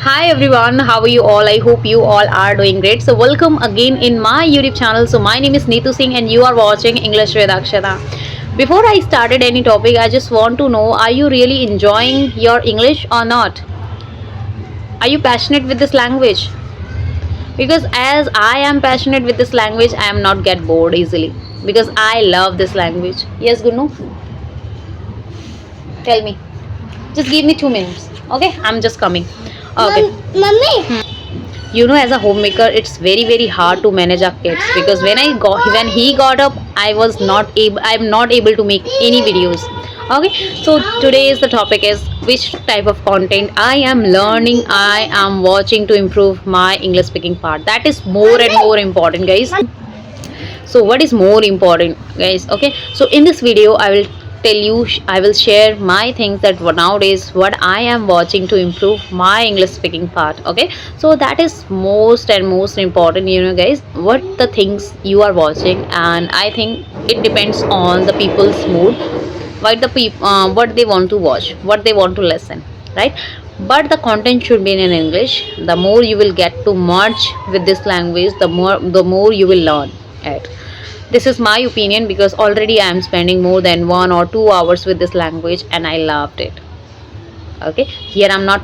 Hi everyone, how are you all? I hope you all are doing great. So welcome again in my YouTube channel. So my name is Neetu Singh and you are watching English with Akshata. Before I started any topic, I just want to know, are you really enjoying your English or not? Are you passionate with this language? Because as I am passionate with this language, I am not get bored easily because I love this language. Yes, Gunu, tell me. Just give me 2 minutes. Okay, I'm just coming. Okay. Mummy. As a homemaker, it's very hard to manage our kids because when he got up, I'm not able to make any videos. Okay, so today's the topic is which type of content I am learning, I am watching to improve my English speaking part. That is more and more important, guys. So what is more important, guys? Okay, so in this video I will tell you, I will share my things that nowadays what I am watching to improve my English speaking part. Okay, so that is most and most important, guys, what the things you are watching. And I think it depends on the people's mood, what they want to watch, what they want to listen, right? But the content should be in English. The more you will get to merge with this language, the more you will learn it. This is my opinion because already I am spending more than 1 or 2 hours with this language and I loved it. Okay, here I'm not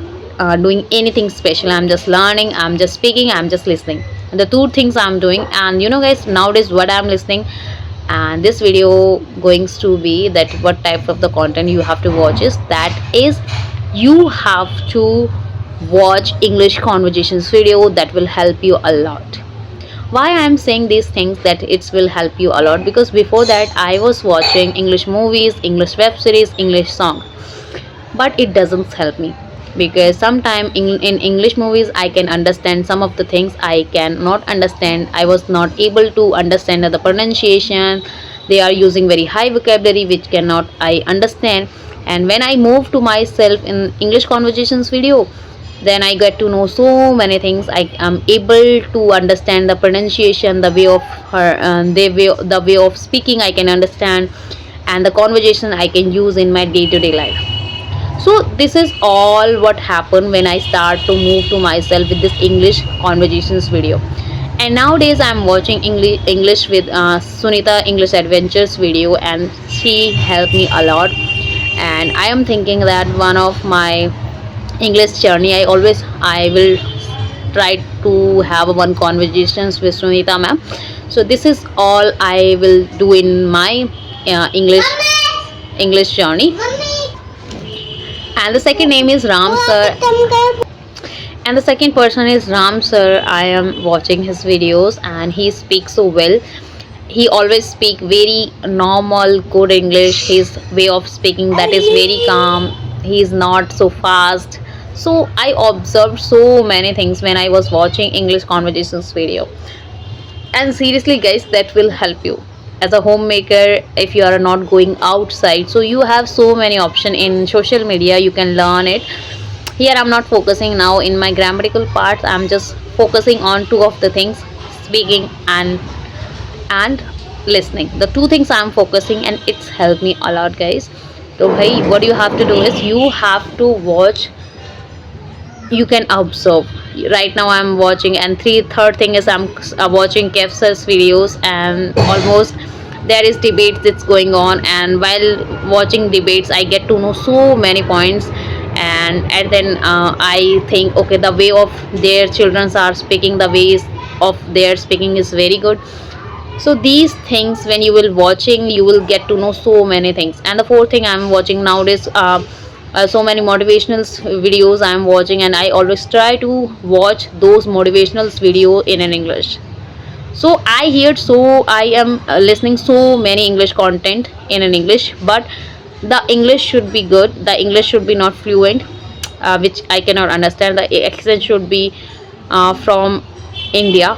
doing anything special. I'm just learning, I'm just speaking, I'm just listening. And the two things I'm doing. And guys, nowadays what I'm listening, and this video going to be that what type of the content you have to watch is you have to watch English conversations video. That will help you a lot. Why I am saying these things that it will help you a lot, because before that I was watching English movies, English web series, English song, but it doesn't help me because sometimes in English movies I can understand some of the things I cannot understand. I was not able to understand the pronunciation. They are using very high vocabulary which cannot I understand. And when I move to myself in English conversations video, then I get to know so many things. I am able to understand the pronunciation, the way of her, the way of speaking I can understand, and the conversation I can use in my day-to-day life. So this is all what happened when I start to move to myself with this English conversations video. And nowadays I'm watching English with Sunita English Adventures video, and she helped me a lot. And I am thinking that one of my English journey, I will try to have one conversations with Sunita ma'am. So this is all I will do in my English journey. And the second name is Ram sir, and the second person is Ram sir. I am watching his videos and he speaks so well. He always speak very normal good English. His way of speaking, that is very calm. He is not so fast. So I observed so many things when I was watching English conversations video. And seriously guys, that will help you as a homemaker if you are not going outside. So you have so many option in social media, you can learn it. Here I'm not focusing now in my grammatical parts. I'm just focusing on two of the things: speaking and listening. The two things I'm focusing, and it's helped me a lot, guys. So hey, what you have to do is you have to watch, you can observe. Right now I'm watching, and third thing is I'm watching Kevsar's videos, and almost there is debates that's going on, and while watching debates I get to know so many points. And then I think, okay, the way of their children are speaking, the ways of their speaking is very good. So these things, when you will watching, you will get to know so many things. And the fourth thing I'm watching nowadays, so many motivational videos I'm watching, and I always try to watch those motivational video in an English. So I am listening so many English content in an English, but the English should be good. The English should be not fluent, which I cannot understand. The accent should be from India.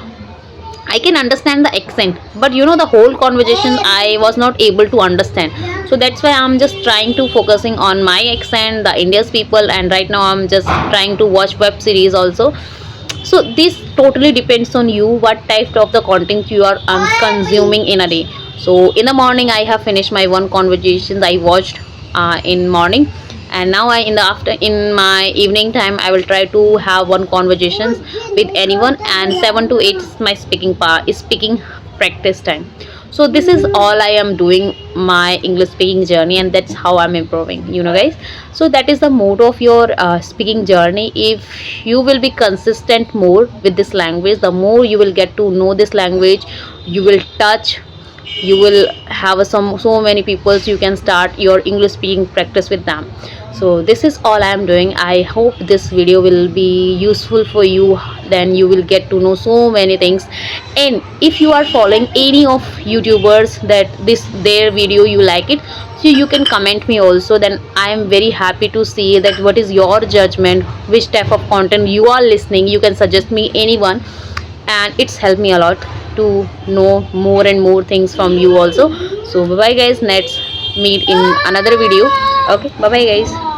I can understand the accent, but the whole conversation I was not able to understand. So that's why I'm just trying to focusing on my accent, the India's people, and right now I'm just trying to watch web series also. So this totally depends on you, what type of the content you are consuming in a day. So in the morning I have finished my one conversation I watched in morning, and now I in the after in my evening time I will try to have one conversations with anyone, and 7 to 8 is my speaking practice time. So this is all I am doing my English speaking journey, and that's how I'm improving, guys. So that is the mode of your speaking journey. If you will be consistent more with this language, the more you will get to know this language, you will touch, you will have so many people, so you can start your English speaking practice with them. So this is all I am doing. I hope this video will be useful for you, then you will get to know so many things. And if you are following any of YouTubers that their video you like it, so you can comment me also, then I am very happy to see that what is your judgment, which type of content you are listening. You can suggest me anyone, and it's helped me a lot to know more and more things from you also. So bye bye guys, let's meet in another video. Okay, bye bye guys.